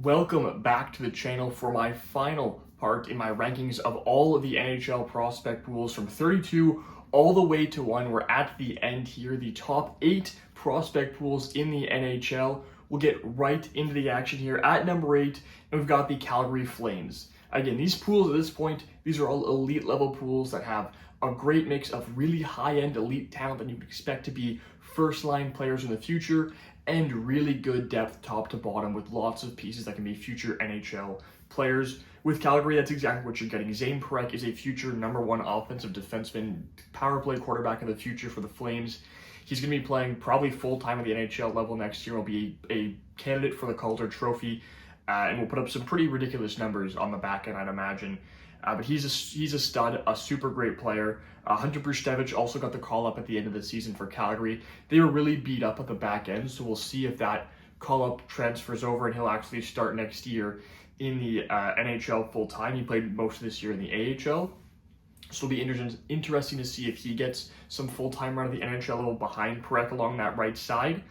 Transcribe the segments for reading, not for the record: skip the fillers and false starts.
Welcome back to the channel for my final part in my rankings of all of the NHL prospect pools from 32 all the way to 1. We're at the end here, the top 8 prospect pools in the NHL. We'll get right into the action here at number 8, and we've got the Calgary Flames. Again, these pools at this point, these are all elite level pools that have a great mix of really high-end elite talent that you would expect to be first-line players in the future, and really good depth top to bottom with lots of pieces that can be future NHL players. With Calgary, that's exactly what you're getting. Zane Parekh is a future #1 offensive defenseman, power play quarterback of the future for the Flames. He's going to be playing probably full-time at the NHL level next year. He'll be a candidate for the Calder Trophy, and will put up some pretty ridiculous numbers on the back end, I'd imagine. But he's a stud, a super great player. Hunter Brzustewicz also got the call up at the end of the season for Calgary. They were really beat up at the back end, so we'll see if that call up transfers over and he'll actually start next year in the NHL full time. He played most of this year in the AHL, so it'll be interesting to see if he gets some full time run at the NHL level behind Parekh along that right side.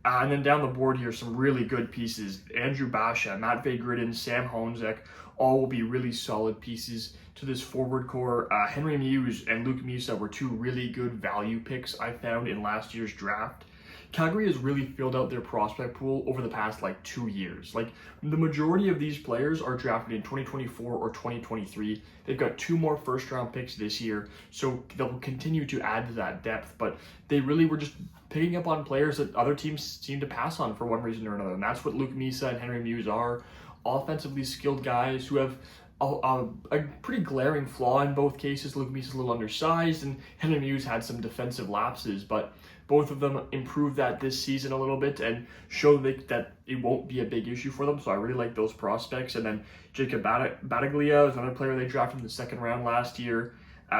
And then down the board here, some really good pieces. Andrew Basha, Matvei Gridin, Sam Honzek, all will be really solid pieces to this forward core. Henry Muse and Luke Misa were two really good value picks I found in last year's draft. Calgary has really filled out their prospect pool over the past 2 years. The majority of these players are drafted in 2024 or 2023. They've got 2 more first round picks this year, so they'll continue to add to that depth, but they really were just picking up on players that other teams seem to pass on for one reason or another, and that's what Luke Misa and Henry Muse are. Offensively skilled guys who have a pretty glaring flaw in both cases. Luke Misa is a little undersized, and Henry Muse had some defensive lapses, but both of them improved that this season a little bit and show that it won't be a big issue for them. So I really like those prospects. And then Jacob Battaglia is another player they drafted in the second round last year.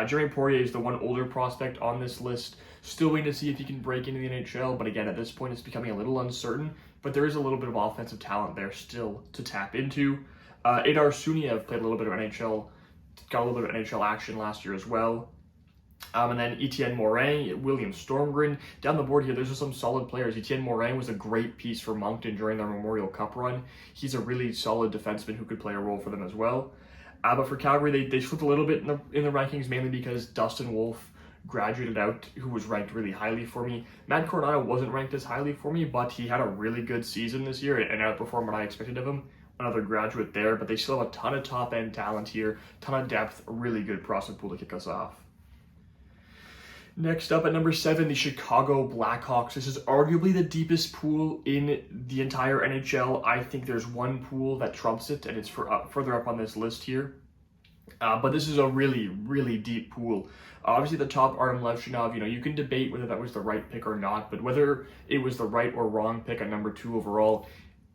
Jeremy Poirier is the one older prospect on this list. Still waiting to see if he can break into the NHL, but again, at this point, it's becoming a little uncertain. But there is a little bit of offensive talent there still to tap into. Adar Suniev played a little bit of NHL, got a little bit of NHL action last year as well. And then Etienne Morin, William Stormgren. Down the board here, there's just some solid players. Etienne Morin was a great piece for Moncton during their Memorial Cup run. He's a really solid defenseman who could play a role for them as well. But for Calgary, they slipped a little bit in the rankings, mainly because Dustin Wolf graduated out, who was ranked really highly for me. Matt Coronado wasn't ranked as highly for me, but he had a really good season this year and outperformed what I expected of him. Another graduate there, but they still have a ton of top-end talent here, ton of depth, a really good prospect pool to kick us off. Next up at number 7, the Chicago Blackhawks. This is arguably the deepest pool in the entire NHL. I think there's one pool that trumps it, and it's further up on this list here. But this is a really, really deep pool. Obviously, the top, Artem Levshunov, you can debate whether that was the right pick or not, but whether it was the right or wrong pick at number 2 overall,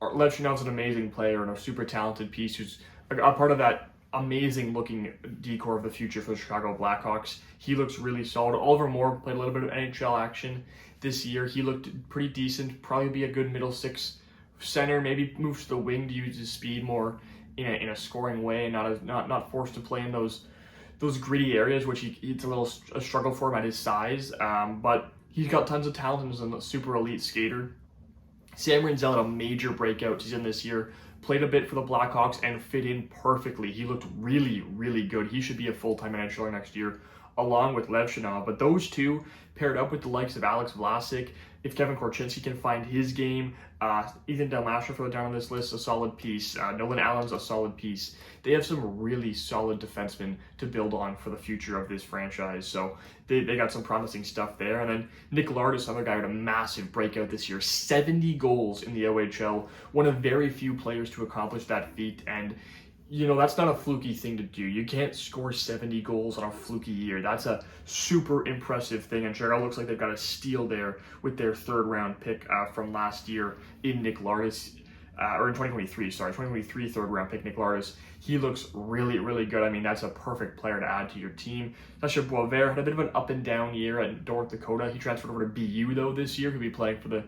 Levshunov's an amazing player and a super talented piece who's a part of that amazing looking decor of the future for the Chicago Blackhawks. He looks really solid. Oliver Moore played a little bit of NHL action this year. He looked pretty decent, probably be a good middle 6 center, maybe move to the wing to use his speed more in a scoring way and not forced to play in those gritty areas, which it's a struggle for him at his size. But he's got tons of talent and is a super elite skater. Sam Rinzel had a major breakout season this year, played a bit for the Blackhawks and fit in perfectly. He looked really, really good. He should be a full-time NHLer next year, along with Levshunov. But those two paired up with the likes of Alex Vlasic, if Kevin Korchinski can find his game, Ethan Delmasher further down on this list, a solid piece. Nolan Allen's a solid piece. They have some really solid defensemen to build on for the future of this franchise. So they got some promising stuff there. And then Nick Lardis, another guy with a massive breakout this year, 70 goals in the OHL, one of very few players to accomplish that feat. And that's not a fluky thing to do. You can't score 70 goals on a fluky year. That's a super impressive thing. And Chicago looks like they've got a steal there with their 3rd round pick from last year in Nick Lardis, or in 2023, 3rd round pick Nick Lardis. He looks really, really good. I mean, that's a perfect player to add to your team. Sasha Boisvert had a bit of an up and down year at North Dakota. He transferred over to BU though this year. He'll be playing for the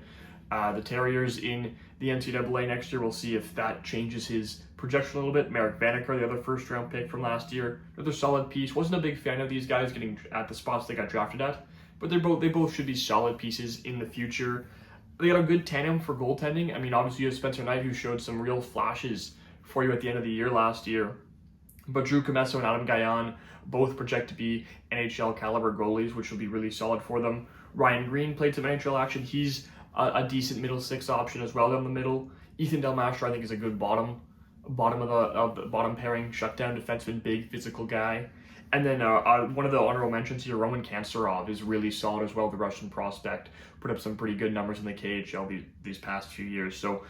Terriers in the NCAA next year. We'll see if that changes his projection a little bit. Merrick Banneker, the other 1st round pick from last year, another solid piece. Wasn't a big fan of these guys getting at the spots they got drafted at, but they both should be solid pieces in the future. They got a good tandem for goaltending. I mean, obviously you have Spencer Knight, who showed some real flashes for you at the end of the year last year. But Drew Commesso and Adam Gajan both project to be NHL caliber goalies, which will be really solid for them. Ryan Green played some NHL action. He's a decent middle six option as well down the middle. Ethan Del Mastro, I think, is a good bottom of the bottom pairing shutdown defenseman, big physical guy. And then one of the honorable mentions here, Roman Kanserov, is really solid as well. The Russian prospect put up some pretty good numbers in the KHL these past few years. So,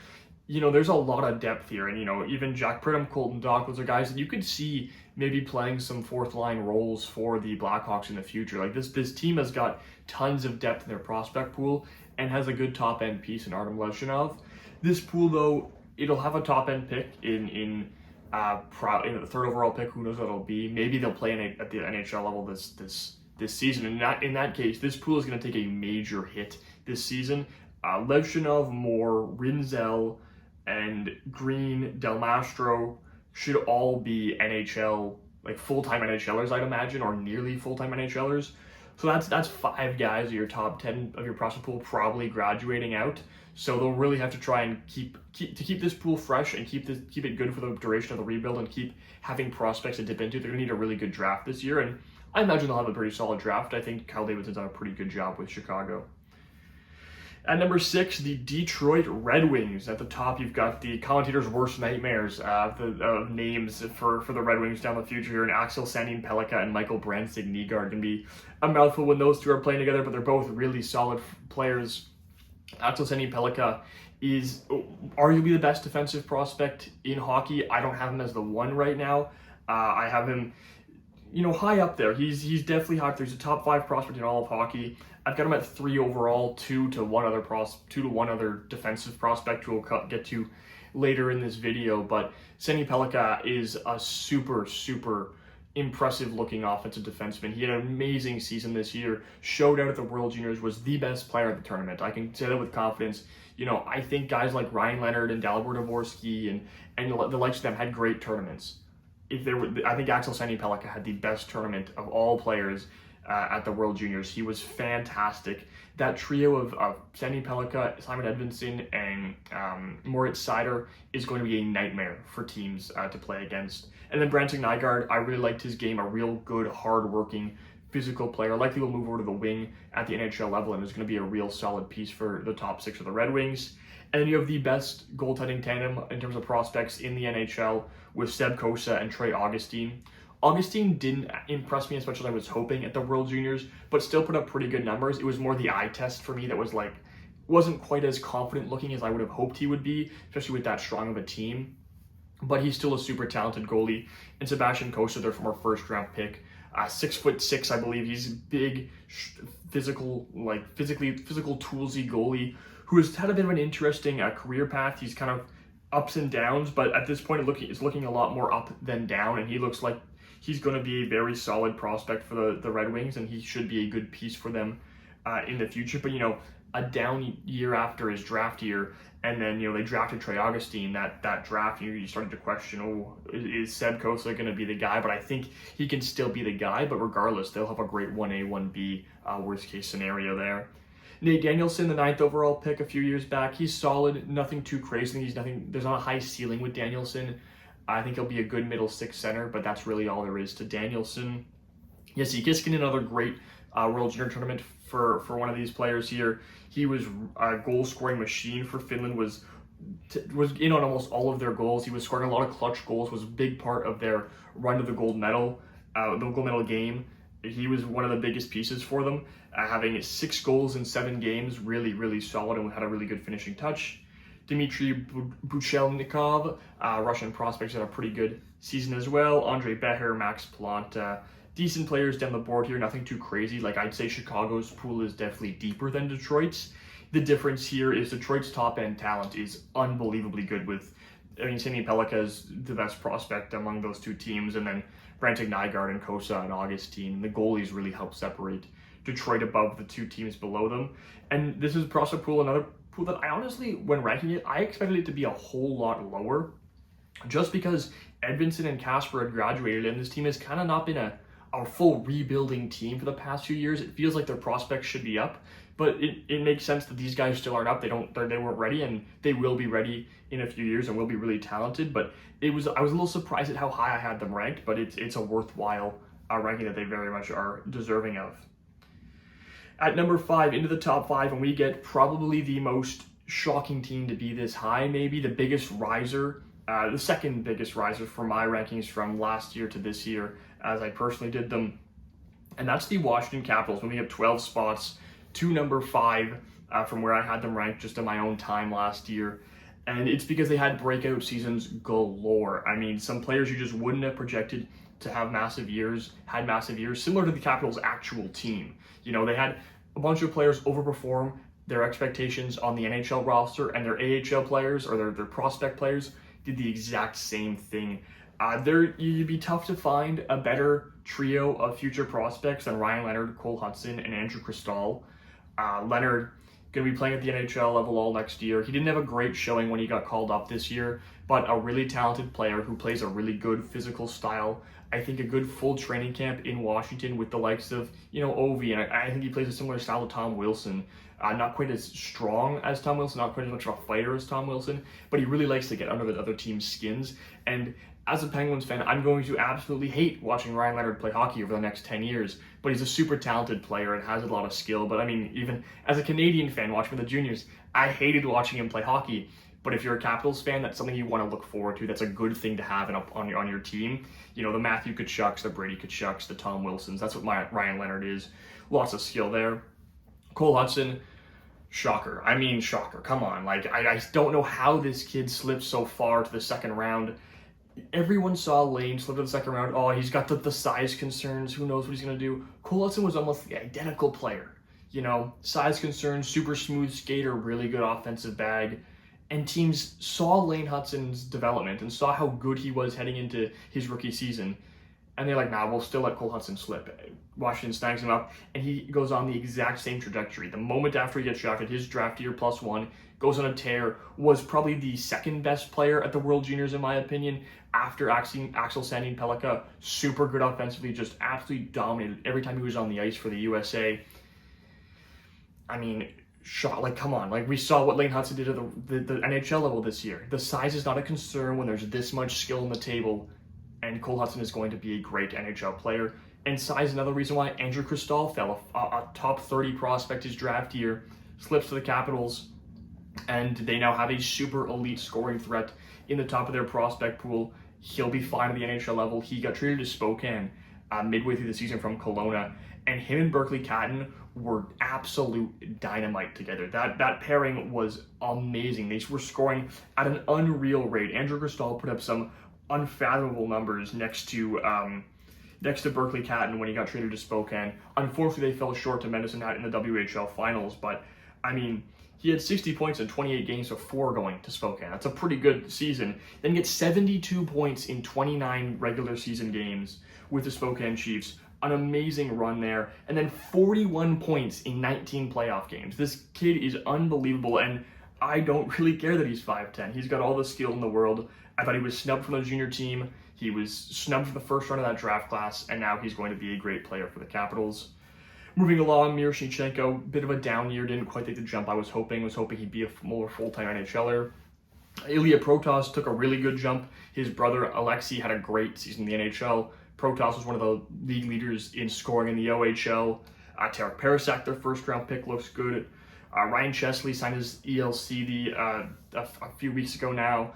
there's a lot of depth here. And, even Jack Pridham, Colton Dach, those are guys that you could see maybe playing some fourth line roles for the Blackhawks in the future. Like this team has got tons of depth in their prospect pool and has a good top end piece in Artem Lezhunov. This pool, though, it'll have a top end pick in the third overall pick. Who knows what it'll be? Maybe they'll play at the NHL level this season. And in that case, this pool is going to take a major hit this season. Levshunov, Moore, Rinzel, and Green, Del Mastro should all be NHL, like full-time NHLers, I'd imagine, or nearly full-time NHLers. So that's 5 guys of your top 10 of your prospect pool probably graduating out. So they'll really have to try and keep this pool fresh and keep it good for the duration of the rebuild and keep having prospects to dip into. They're going to need a really good draft this year, and I imagine they'll have a pretty solid draft. I think Kyle Davidson's done a pretty good job with Chicago. At number 6, the Detroit Red Wings. At the top, you've got the commentator's worst nightmares of names for the Red Wings down the future here, and Axel Sandin-Pellikka and Michael Brandstig-Nygaard can be a mouthful when those two are playing together, but they're both really solid players. Axel Sandin-Pellikka is arguably the best defensive prospect in hockey. I don't have him as the one right now. I have him, high up there. He's definitely high up there. He's a top 5 prospect in all of hockey. I've got him at 3 overall, 2 to one other defensive prospect who we'll get to later in this video. But Sandin-Pellikka is a super, super impressive looking offensive defenseman. He had an amazing season this year, showed out at the World Juniors, was the best player at the tournament. I can say that with confidence. I think guys like Ryan Leonard and Dalibor Dvorsky and the likes of them had great tournaments. I think Axel Sandin-Pellikka had the best tournament of all players at the World Juniors. He was fantastic. That trio of Sandin-Pellikka, Simon Edvinsson, and Moritz Seider is going to be a nightmare for teams to play against. And then Brandstig-Nygaard, I really liked his game, a real good, hard-working, physical player. Likely will move over to the wing at the NHL level and is going to be a real solid piece for the top 6 of the Red Wings. And then you have the best goaltending tandem in terms of prospects in the NHL with Seb Kosa and Trey Augustine. Augustine didn't impress me as much as I was hoping at the World Juniors, but still put up pretty good numbers. It was more the eye test for me that was wasn't quite as confident looking as I would have hoped he would be, especially with that strong of a team. But he's still a super talented goalie. And Sebastian Kosa, their former first round pick, 6'6", I believe. He's a big, physically toolsy goalie who has had a bit of an interesting career path. He's kind of ups and downs, but at this point it's looking a lot more up than down, and he looks like he's going to be a very solid prospect for the Red Wings, and he should be a good piece for them in the future. But, a down year after his draft year, and then, they drafted Trey Augustine, that draft, you started to question, is Seb Kosa going to be the guy? But I think he can still be the guy, but regardless, they'll have a great 1A, 1B worst case scenario there. Nate Danielson, the 9th overall pick a few years back, he's solid, nothing too crazy. There's not a high ceiling with Danielson. I think he'll be a good middle 6 center, but that's really all there is to Danielson. Jesse Kiskinen, another great World Junior tournament for one of these players here. He was a goal-scoring machine for Finland, was in on almost all of their goals. He was scoring a lot of clutch goals, was a big part of their run to the gold medal game. He was one of the biggest pieces for them, having 6 goals in 7 games, really, really solid, and had a really good finishing touch. Dmitry Buchelnikov, Russian prospects, had a pretty good season as well. Andrei Beher, Max Plant, decent players down the board here, nothing too crazy. I'd say Chicago's pool is definitely deeper than Detroit's. The difference here is Detroit's top-end talent is unbelievably good Sandin-Pellikka is the best prospect among those two teams, and then Brandstig-Nygaard and Kosa and Augustine. The goalies really help separate Detroit above the 2 teams below them. And this is prospect pool, another pool that I honestly, when ranking it, I expected it to be a whole lot lower, just because Edvinsson and Kasper had graduated, and this team has kind of not been a a full rebuilding team for the past few years. It feels like their prospects should be up, but it makes sense that these guys still aren't up. They weren't ready, and they will be ready in a few years and will be really talented. But I was a little surprised at how high I had them ranked, but it's a worthwhile ranking that they very much are deserving of. At number 5, into the top 5, and we get probably the most shocking team to be this high, maybe the biggest riser, the second biggest riser for my rankings from last year to this year, as I personally did them, and that's the Washington Capitals, moving up 12 spots to number 5 from where I had them ranked just in my own time last year. And it's because they had breakout seasons galore. I mean, some players you just wouldn't have projected to have massive years, had massive years, similar to the Capitals' actual team. You know, they had a bunch of players overperform their expectations on the NHL roster, and their AHL players, or their prospect players, did the exact same thing. You'd be tough to find a better trio of future prospects than Ryan Leonard, Cole Hudson, and Andrew Cristall. Leonard going to be playing at the NHL level all next year. He didn't have a great showing when he got called up this year, but a really talented player who plays a really good physical style. I think a good full training camp in Washington with the likes of, Ovi, and I think he plays a similar style to Tom Wilson. Not quite as strong as Tom Wilson, not quite as much of a fighter as Tom Wilson, but he really likes to get under the other team's skins. And as a Penguins fan, I'm going to absolutely hate watching Ryan Leonard play hockey over the next 10 years, but he's a super talented player and has a lot of skill. But I mean, even as a Canadian fan watching the juniors, I hated watching him play hockey. But if you're a Capitals fan, that's something you want to look forward to. That's a good thing to have on your team. The Matthew Tkachuks, the Brady Tkachuks, the Tom Wilsons. That's what my Ryan Leonard is. Lots of skill there. Cole Hudson, shocker. I mean, shocker. Come on. I don't know how this kid slipped so far to the second round. Everyone saw Lane slip to the second round. Oh, he's got the size concerns. Who knows what he's going to do? Cole Hudson was almost the identical player. Size concerns, super smooth skater, really good offensive bag. And teams saw Lane Hudson's development and saw how good he was heading into his rookie season. And they're like, nah, we'll still let Cole Hudson slip. Washington snags him up, and he goes on the exact same trajectory. The moment after he gets drafted, his draft year +1, goes on a tear, was probably the second best player at the World Juniors, in my opinion, after Axel Sandin Pellikka. Super good offensively, just absolutely dominated every time he was on the ice for the USA. I mean, come on. We saw what Lane Hudson did at the NHL level this year. The size is not a concern when there's this much skill on the table, and Cole Hudson is going to be a great NHL player. And size is another reason why Andrew Cristall fell, a top 30 prospect his draft year, slips to the Capitals, and they now have a super elite scoring threat in the top of their prospect pool. He'll be fine at the NHL level. He got traded to Spokane midway through the season from Kelowna, and him and Berkeley Catton were absolute dynamite together. That pairing was amazing. They were scoring at an unreal rate. Andrew Cristall put up some unfathomable numbers next to Berkeley Catton when he got traded to Spokane. Unfortunately, they fell short to Medicine Hat in the WHL finals, but I mean, he had 60 points in 28 games before going to Spokane. That's a pretty good season. Then gets 72 points in 29 regular season games with the Spokane Chiefs. An amazing run there. And then 41 points in 19 playoff games. This kid is unbelievable, and I don't really care that he's 5'10". He's got all the skill in the world. I thought he was snubbed from the junior team. He was snubbed for the first round of that draft class, and now he's going to be a great player for the Capitals. Moving along, Miroshnichenko, bit of a down year, didn't quite take the jump I was hoping he'd be a more full-time NHLer. Ilya Protas took a really good jump. His brother Alexei had a great season in the NHL. Protas was one of the league leaders in scoring in the OHL. Tarek Parasak, their first-round pick, looks good. Ryan Chesley signed his ELC a few weeks ago now.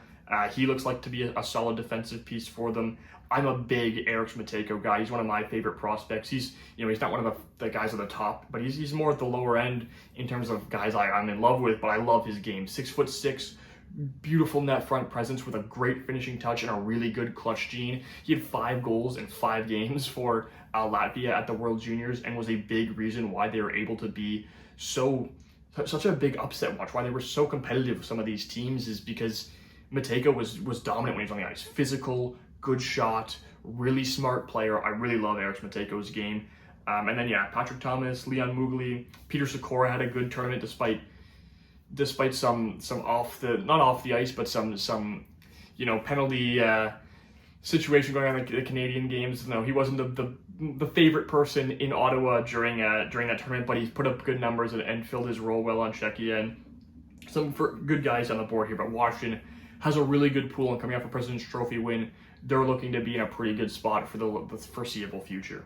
He looks like to be a solid defensive piece for them. I'm a big Eric Matejko guy. He's one of my favorite prospects. He's not one of the guys at the top, but he's more at the lower end in terms of guys I'm in love with, but I love his game. 6'6", beautiful net front presence with a great finishing touch and a really good clutch gene. He had 5 goals in 5 games for Latvia at the World Juniors and was a big reason why they were able to be such a big upset watch, why they were so competitive with some of these teams, is because Matejko was dominant when he was on the ice. Physical, good shot, really smart player. I really love Eric Matejko's game. And then Patrick Thomas, Leon Mugli, Peter Sikora had a good tournament despite some not off the ice, but some penalty situation going on in the Canadian games. No, he wasn't the favorite person in Ottawa during that tournament, but he's put up good numbers and filled his role well on Czechia, and some good guys on the board here. But Washington has a really good pool, and coming off a President's Trophy win, they're looking to be in a pretty good spot for the foreseeable future.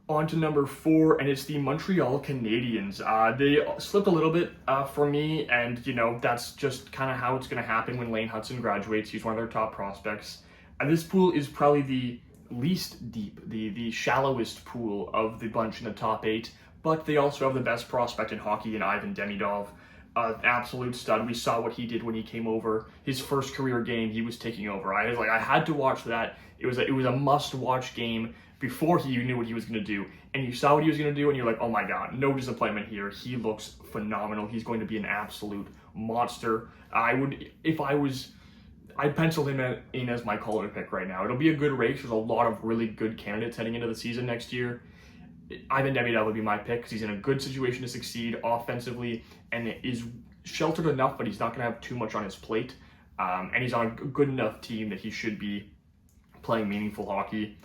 On to number 4, and it's the Montreal Canadiens. They slipped a little bit for me, and that's just kind of how it's going to happen when Lane Hutson graduates. He's one of their top prospects. And this pool is probably the least deep, the shallowest pool of the bunch in the top 8, but they also have the best prospect in hockey in Ivan Demidov. An absolute stud. We saw what he did when he came over. His first career game, he was taking over. I had to watch that. It was a must-watch game before he knew what he was going to do. And you saw what he was going to do, and you're like, oh my God, no disappointment here. He looks phenomenal. He's going to be an absolute monster. I'd pencil him in as my Calder pick right now. It'll be a good race. There's a lot of really good candidates heading into the season next year. Ivan Demidov would be my pick because he's in a good situation to succeed offensively and is sheltered enough, but he's not going to have too much on his plate. And he's on a good enough team that he should be playing meaningful hockey.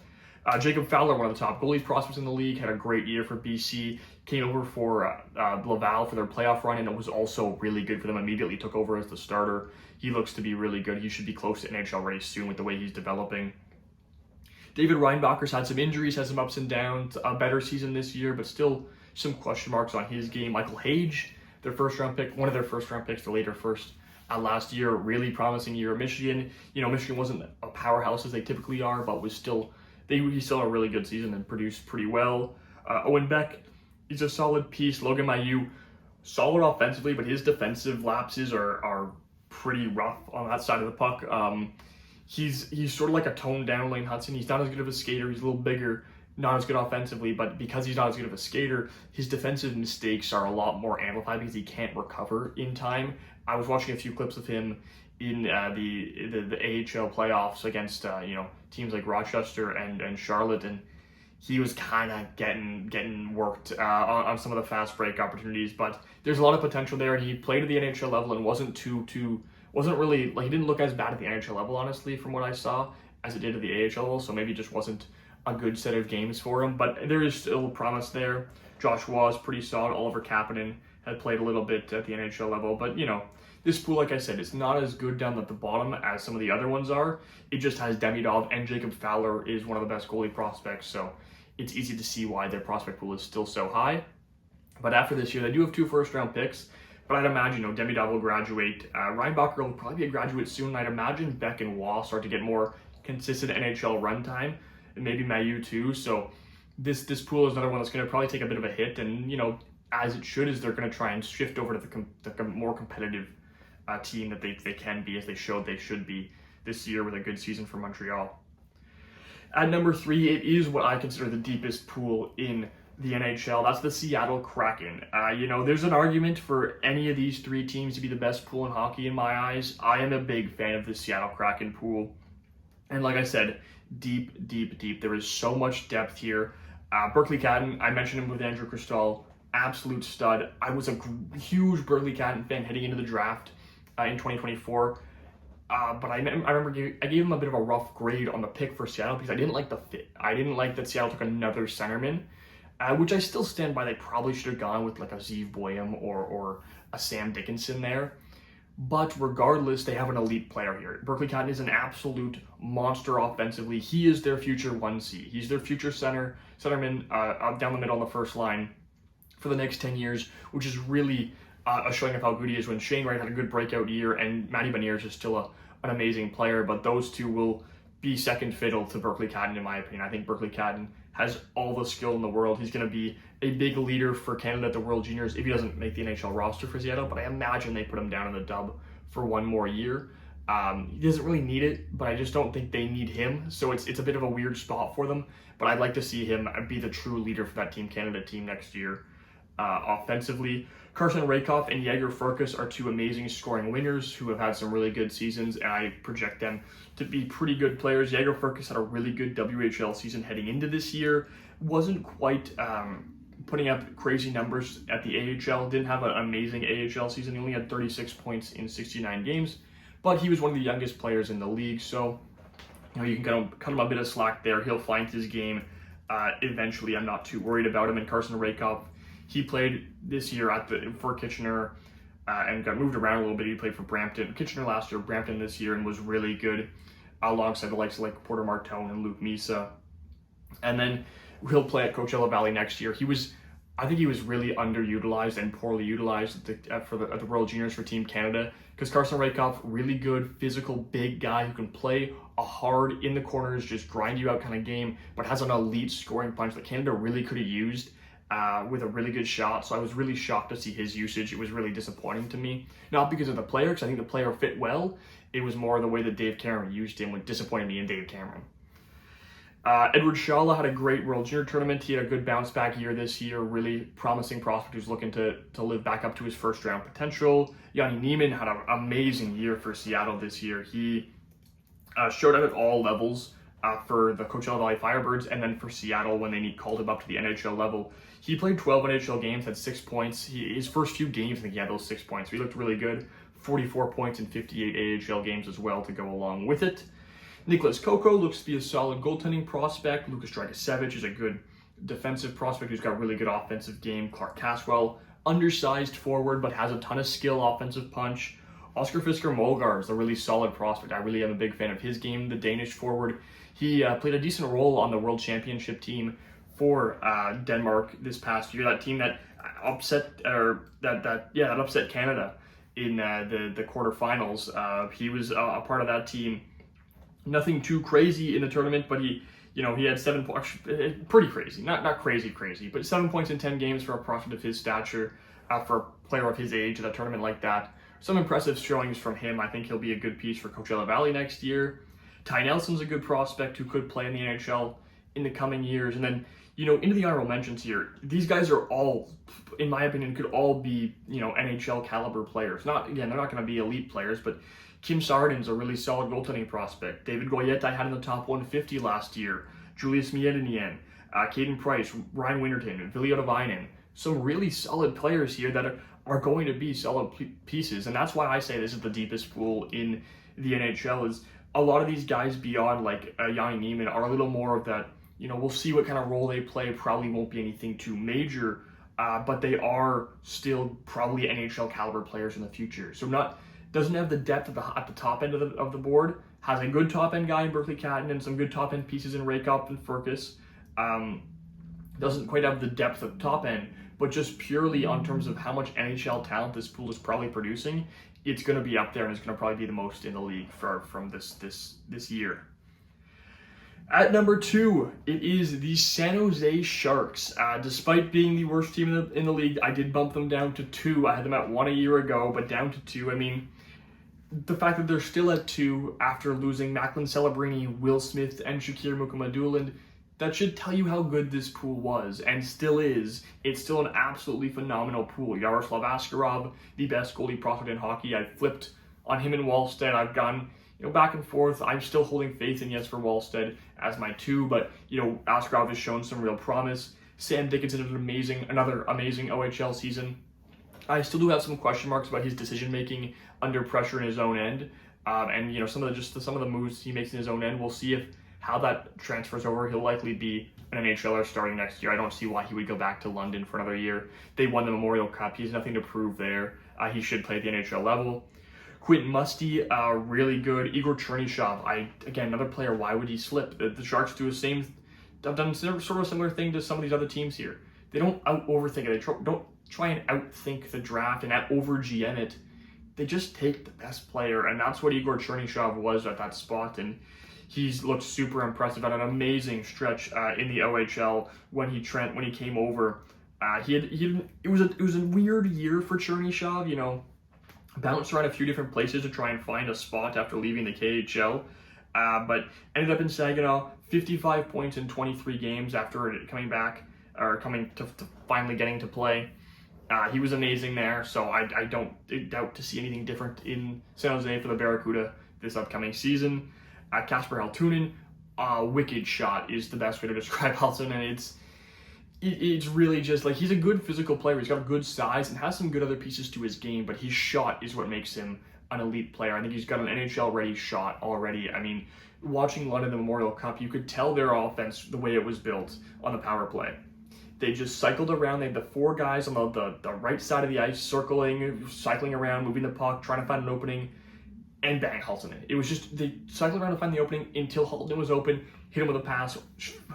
Jacob Fowler, one of the top goalie prospects in the league, had a great year for BC, came over for Laval for their playoff run, and it was also really good for them. Immediately took over as the starter. He looks to be really good. He should be close to NHL ready soon with the way he's developing. David Reinbacher's had some injuries, had some ups and downs, a better season this year, but still some question marks on his game. Michael Hage, their first-round pick, one of their first-round picks, the later first last year, really promising year at Michigan. Michigan wasn't a powerhouse as they typically are, but he still had a really good season and produced pretty well. Owen Beck, he's a solid piece. Logan Mailloux, solid offensively, but his defensive lapses are pretty rough on that side of the puck. He's sort of like a toned down Lane Hutson. He's not as good of a skater. He's a little bigger, not as good offensively, but because he's not as good of a skater, his defensive mistakes are a lot more amplified because he can't recover in time. I was watching a few clips of him in the AHL playoffs against teams like Rochester and Charlotte, and he was kind of getting worked on some of the fast break opportunities. But there's a lot of potential there, and he played at the NHL level and wasn't really, he didn't look as bad at the NHL level, honestly, from what I saw, as it did at the AHL level, so maybe it just wasn't a good set of games for him, but there is still promise there. Josh Waugh is pretty solid. Oliver Kapanen had played a little bit at the NHL level, but this pool, like I said, it's not as good down at the bottom as some of the other ones are. It just has Demidov, and Jacob Fowler is one of the best goalie prospects, so it's easy to see why their prospect pool is still so high. But after this year, they do have 2 first-round picks, but I'd imagine Demidov will graduate. Reinbacher will probably be a graduate soon. I'd imagine Beck and Waugh start to get more consistent NHL run time, and maybe Mailloux too. So this pool is another one that's going to probably take a bit of a hit, and as it should, is they're going to try and shift over to the more competitive team that they can be, as they showed they should be this year with a good season for Montreal. At number 3, it is what I consider the deepest pool in the NHL. That's the Seattle Kraken. There's an argument for any of these 3 teams to be the best pool in hockey in my eyes. I am a big fan of the Seattle Kraken pool. And like I said, deep, deep, deep. There is so much depth here. Berkeley Catton, I mentioned him with Andrew Cristall, absolute stud. I was a huge Berkeley Catton fan heading into the draft in 2024. But I remember I gave him a bit of a rough grade on the pick for Seattle because I didn't like the fit. I didn't like that Seattle took another centerman, which I still stand by. They probably should have gone with like a Zeev Boyum or a Sam Dickinson there. But regardless, they have an elite player here. Berkeley Catton is an absolute monster offensively. He is their future 1C. He's their future centerman down the middle on the first line for the next 10 years, which is really a showing of how good he is. When Shane Wright had a good breakout year, and Matty Beniers is still an amazing player, but those two will be second fiddle to Berkeley Catton, in my opinion. I think Berkeley Catton has all the skill in the world. He's going to be a big leader for Canada at the World Juniors if he doesn't make the NHL roster for Seattle, but I imagine they put him down in the dub for one more year. He doesn't really need it, but I just don't think they need him, so it's a bit of a weird spot for them, but I'd like to see him be the true leader for that Team Canada team next year. Offensively, Carson Rakoff and Jaeger Furcus are 2 amazing scoring wingers who have had some really good seasons, and I project them to be pretty good players. Jaeger Furcus had a really good WHL season heading into this year. Wasn't quite putting up crazy numbers at the AHL. Didn't have an amazing AHL season. He only had 36 points in 69 games, but he was one of the youngest players in the league, so You can cut him a bit of slack there. He'll find his game eventually. I'm not too worried about him. And Carson Raykoff, he played this year for Kitchener and got moved around a little bit. He played for Brampton, Kitchener last year, Brampton this year, and was really good alongside the likes of like Porter Martone and Luke Misa. And then he'll play at Coachella Valley next year. I think he was really underutilized and poorly utilized at the World Juniors for Team Canada, because Carson Raykoff, really good, physical, big guy who can play a hard, in the corners, just grind you out kind of game, but has an elite scoring punch that Canada really could have used with a really good shot. So I was really shocked to see his usage. It was really disappointing to me. Not because of the player, because I think the player fit well. It was more the way that Dave Cameron used him, which disappointed me in Dave Cameron. Edward Shala had a great World Junior tournament. He had a good bounce back year this year, really promising prospect who's looking to live back up to his first round potential. Yanni Neiman had an amazing year for Seattle this year. He showed out at all levels for the Coachella Valley Firebirds, and then for Seattle when they called him up to the NHL level. He played 12 NHL games, had 6 points. His first few games, I think he had those 6 points. So he looked really good. 44 points in 58 AHL games as well to go along with it. Nicholas Coco looks to be a solid goaltending prospect. Lucas Dragicevic is a good defensive prospect who's got a really good offensive game. Clark Caswell, undersized forward, but has a ton of skill, offensive punch. Oscar Fisker Molgaard is a really solid prospect. I really am a big fan of his game, the Danish forward. He played a decent role on the World Championship team for Denmark this past year. That team that upset Canada in the quarterfinals. He was a part of that team. Nothing too crazy in the tournament, but he had 7 points, pretty crazy, not crazy, but 7 points in 10 games for a prospect of his stature, for a player of his age at a tournament like that. Some impressive showings from him. I think he'll be a good piece for Coachella Valley next year. Ty Nelson's a good prospect who could play in the NHL in the coming years. And then, into the honorable mentions here, these guys are all, in my opinion, could all be, NHL caliber players. They're not going to be elite players, but Kim Sardin's a really solid goaltending prospect. David Goyette I had in the top 150 last year. Julius Miedinien, Caden Price, Ryan Winterton, Vilja Ottavainen. Some really solid players here that are going to be solid pieces. And that's why I say this is the deepest pool in the NHL, is a lot of these guys beyond like Yanni Neiman are a little more of that, we'll see what kind of role they play. Probably won't be anything too major, but they are still probably NHL caliber players in the future. So doesn't have the depth at the top end of the board. Has a good top end guy in Berkeley Catton and some good top end pieces in Raykoff and Furcus. Doesn't quite have the depth at the top end, but just purely on terms of how much NHL talent this pool is probably producing, it's going to be up there, and it's going to probably be the most in the league from this year. At number 2, it is the San Jose Sharks. Despite being the worst team in the league, I did bump them down to 2. I had them at 1 a year ago, but down to 2. I mean, the fact that they're still at 2 after losing Macklin Celebrini, Will Smith, and Shakir Mukhamadullin, that should tell you how good this pool was and still is. It's still an absolutely phenomenal pool. Yaroslav Askarov, the best goalie prospect in hockey. I flipped on him and Wallstead. I've gone back and forth. I'm still holding faith in Jesper Wallstead as my 2, but Askarov has shown some real promise. Sam Dickinson had another amazing OHL season. I still do have some question marks about his decision making under pressure in his own end, and some of the moves he makes in his own end. We'll see how that transfers over. He'll likely be an NHLer starting next year. I don't see why he would go back to London for another year. They won the Memorial Cup. He has nothing to prove there. He should play at the NHL level. Quentin Musty, really good. Igor Chernyshov, again, another player. Why would he slip? The Sharks have done sort of a similar thing to some of these other teams here. They don't overthink it. They don't try and outthink the draft and over GM it. They just take the best player, and that's what Igor Chernyshov was at that spot. And he's looked super impressive. Had an amazing stretch in the OHL when he came over. It was a weird year for Chernyshov. Bounced around a few different places to try and find a spot after leaving the KHL, but ended up in Saginaw. 55 points in 23 games after coming back, or coming to finally getting to play. He was amazing there, so I don't doubt to see anything different in San Jose for the Barracuda this upcoming season. Kasper Haltunen, wicked shot is the best way to describe Haltunen. It's really just like, he's a good physical player. He's got good size and has some good other pieces to his game, but his shot is what makes him an elite player. I think he's got an NHL-ready shot already. I mean, watching London, the Memorial Cup, you could tell their offense, the way it was built on the power play. They just cycled around. They had the 4 guys on the right side of the ice, cycling around, moving the puck, trying to find an opening, and bang, Halton. It was just, they cycled around to find the opening until Halton was open, hit him with a pass,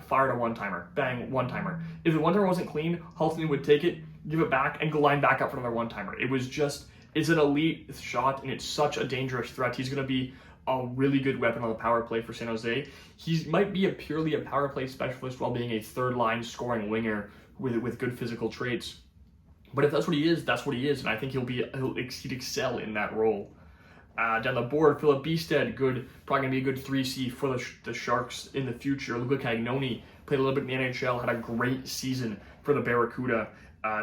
fired a one-timer, bang, one-timer. If the one-timer wasn't clean, Halton would take it, give it back, and line back up for another one-timer. It was just, it's an elite shot, and it's such a dangerous threat. He's going to be a really good weapon on the power play for San Jose. He might be purely a power play specialist while being a third-line scoring winger with good physical traits. But if that's what he is, that's what he is, and I think he'd excel in that role. Down the board, Philip Beested, probably going to be a good 3C for the Sharks in the future. Luca Cagnoni played a little bit in the NHL, had a great season for the Barracuda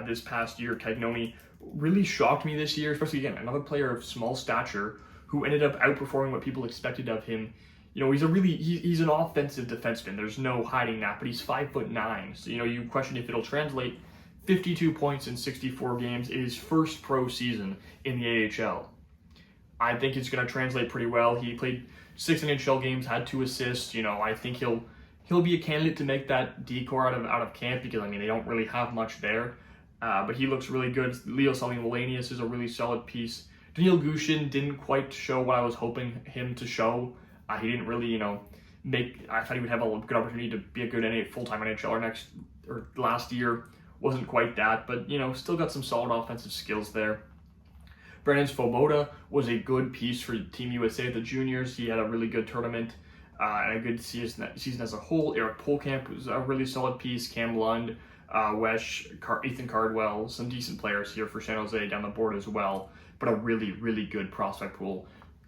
this past year. Cagnoni really shocked me this year, especially, again, another player of small stature who ended up outperforming what people expected of him. You know, he's an offensive defenseman. There's no hiding that, but he's 5'9". So, you know, you question if it'll translate. 52 points in 64 games in his first pro season in the AHL. I think it's going to translate pretty well. He played 6 NHL games, had 2 assists. You know, I think he'll be a candidate to make that decor out of camp because, I mean, they don't really have much there. But he looks really good. Leo Salmon-Wallenius is a really solid piece. Daniil Gushin didn't quite show what I was hoping him to show. He didn't really, you know, I thought he would have a good opportunity to be a good full-time NHLer last year. Wasn't quite that, but, you know, still got some solid offensive skills there. Brandon Svoboda was a good piece for Team USA at the juniors. He had a really good tournament and a good season as a whole. Eric Polkamp was a really solid piece. Cam Lund, Ethan Cardwell, some decent players here for San Jose down the board as well, but a really, really good prospect pool,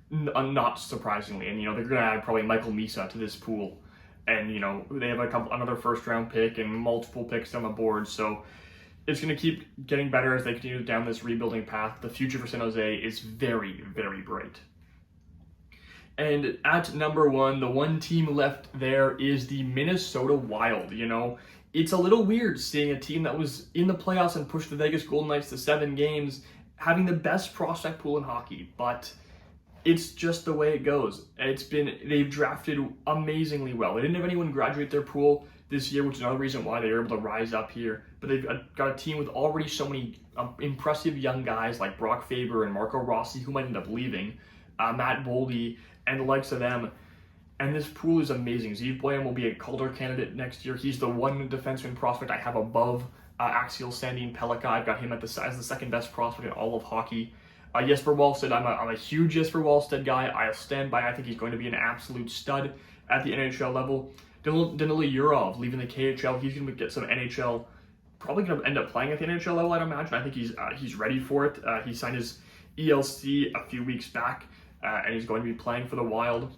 not surprisingly. And, you know, they're going to add probably Michael Misa to this pool. And, you know, they have another first-round pick and multiple picks down the board, so it's going to keep getting better as they continue down this rebuilding path. The future for San Jose is very, very bright. And at number 1, the one team left there is the Minnesota Wild. You know, it's a little weird seeing a team that was in the playoffs and pushed the Vegas Golden Knights to 7 games, having the best prospect pool in hockey, but it's just the way it goes. They've drafted amazingly well. They didn't have anyone graduate their pool this year, which is another reason why they were able to rise up here. But they've got a team with already so many impressive young guys like Brock Faber and Marco Rossi, who might end up leaving, Matt Boldy, and the likes of them. And this pool is amazing. Zeev Boyan will be a Calder candidate next year. He's the one defenseman prospect I have above Axial Sandin Pellikka. I've got him as the second best prospect in all of hockey. Jesper Wallstedt, I'm a huge Jesper Wallstedt guy. I stand by. I think he's going to be an absolute stud at the NHL level. Danila Yurov leaving the KHL. He's going to get some NHL. Probably going to end up playing at the NHL level, I'd imagine. I think he's ready for it. He signed his ELC a few weeks back, and he's going to be playing for the Wild.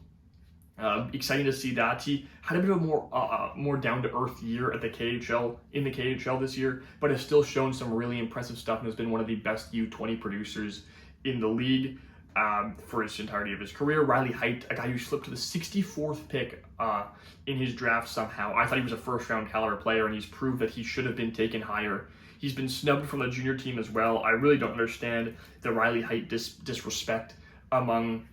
Exciting to see that. He had a bit of a more down-to-earth year at the KHL this year, but has still shown some really impressive stuff and has been one of the best U20 producers in the league for his entirety of his career. Riley Heidt, a guy who slipped to the 64th pick in his draft somehow. I thought he was a first-round caliber player, and he's proved that he should have been taken higher. He's been snubbed from the junior team as well. I really don't understand the Riley Heidt disrespect among,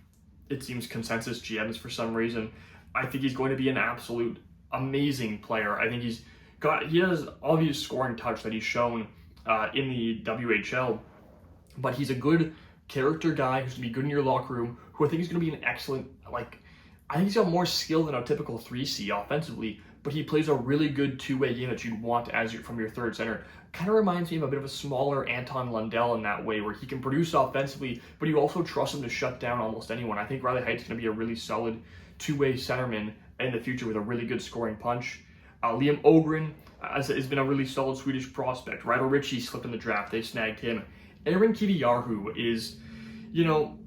it seems, consensus GMs for some reason. I think he's going to be an absolute amazing player. I think he has obvious scoring touch that he's shown in the WHL, but he's a good character guy who's going to be good in your locker room, who I think is going to be an excellent, I think he's got more skill than a typical 3C offensively, but he plays a really good two-way game that you'd want from your third center. Kind of reminds me of a bit of a smaller Anton Lundell in that way, where he can produce offensively, but you also trust him to shut down almost anyone. I think Riley Height's going to be a really solid two-way centerman in the future with a really good scoring punch. Liam Ogren has been a really solid Swedish prospect. Ryder Ritchie slipped in the draft. They snagged him. Aaron Kiviarhu is,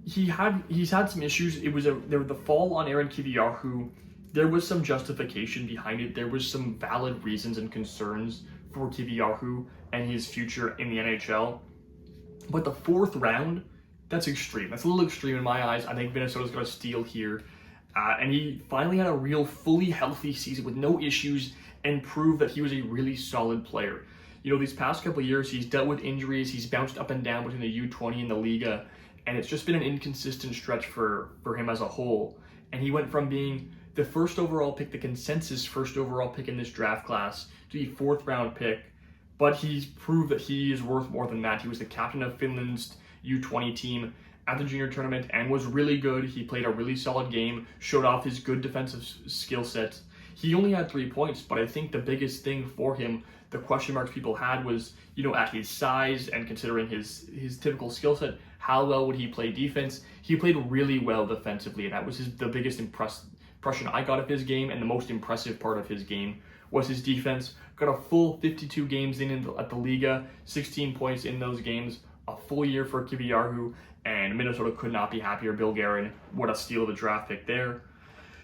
he's had some issues. The fall on Aaron Kiviarhu, there was some justification behind it. There was some valid reasons and concerns for Kiviarhu and his future in the NHL. But the 4th round, that's extreme. That's a little extreme in my eyes. I think Minnesota's got a steal here. And he finally had a real fully healthy season with no issues and proved that he was a really solid player. These past couple of years, he's dealt with injuries. He's bounced up and down between the U20 and the Liga. and it's just been an inconsistent stretch for him as a whole. And he went from being the first overall pick, the consensus first overall pick in this draft class, to the 4th round pick. But he's proved that he is worth more than that. He was the captain of Finland's U20 team at the junior tournament and was really good. He played a really solid game, showed off his good defensive skill sets. He only had 3 points, but I think the biggest thing for him, the question marks people had was, at his size and considering his typical skill set, how well would he play defense? He played really well defensively, and that was the biggest impression I got of his game, and the most impressive part of his game was his defense. Got a full 52 games at the Liga, 16 points in those games, a full year for Kivijarhu, and Minnesota could not be happier. Bill Guerin, what a steal of a draft pick there.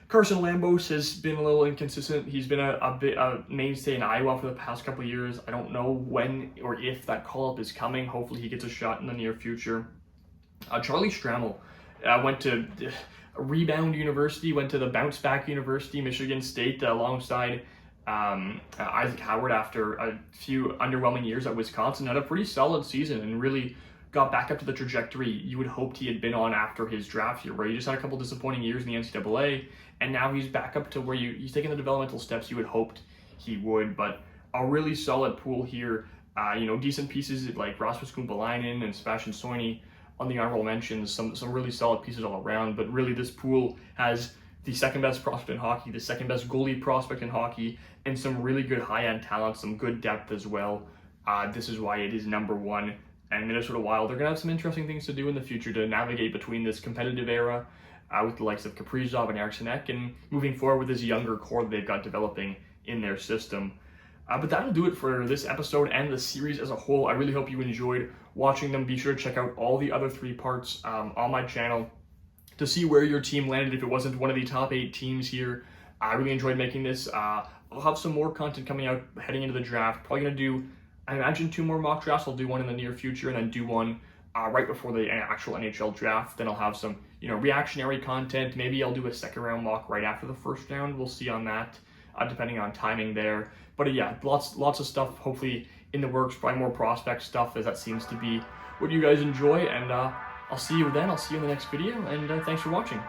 Carson Lambos has been a little inconsistent. He's been a mainstay in Iowa for the past couple of years. I don't know when or if that call-up is coming. Hopefully he gets a shot in the near future. Charlie Stramel went to Rebound University, went to the Bounce Back University, Michigan State, alongside Isaac Howard after a few underwhelming years at Wisconsin. Had a pretty solid season and really got back up to the trajectory you would hoped he had been on after his draft year, where he just had a couple disappointing years in the NCAA, and now he's back up to where he's taking the developmental steps you had hoped he would. But a really solid pool here. Decent pieces like Rasmus Kumpalainen and Sebastian Soini on the honorable mentions. Some really solid pieces all around. But really, this pool has the second best prospect in hockey, the second best goalie prospect in hockey, and some really good high-end talent, some good depth as well. This is why it is number 1. And Minnesota Wild, they're going to have some interesting things to do in the future to navigate between this competitive era with the likes of Kaprizov and Eriksson Ek, and moving forward with this younger core that they've got developing in their system. But that'll do it for this episode and the series as a whole. I really hope you enjoyed watching them. Be sure to check out all the other 3 parts on my channel to see where your team landed if it wasn't one of the top 8 teams here. I really enjoyed making this. I'll have some more content coming out heading into the draft. Probably going to do, I imagine, 2 more mock drafts. I'll do one in the near future and then do one right before the actual NHL draft. Then I'll have some, reactionary content. Maybe I'll do a second round mock right after the first round. We'll see on that, depending on timing there. But yeah, lots of stuff hopefully in the works. Probably more prospect stuff, as that seems to be what you guys enjoy. And I'll see you then. I'll see you in the next video. And thanks for watching.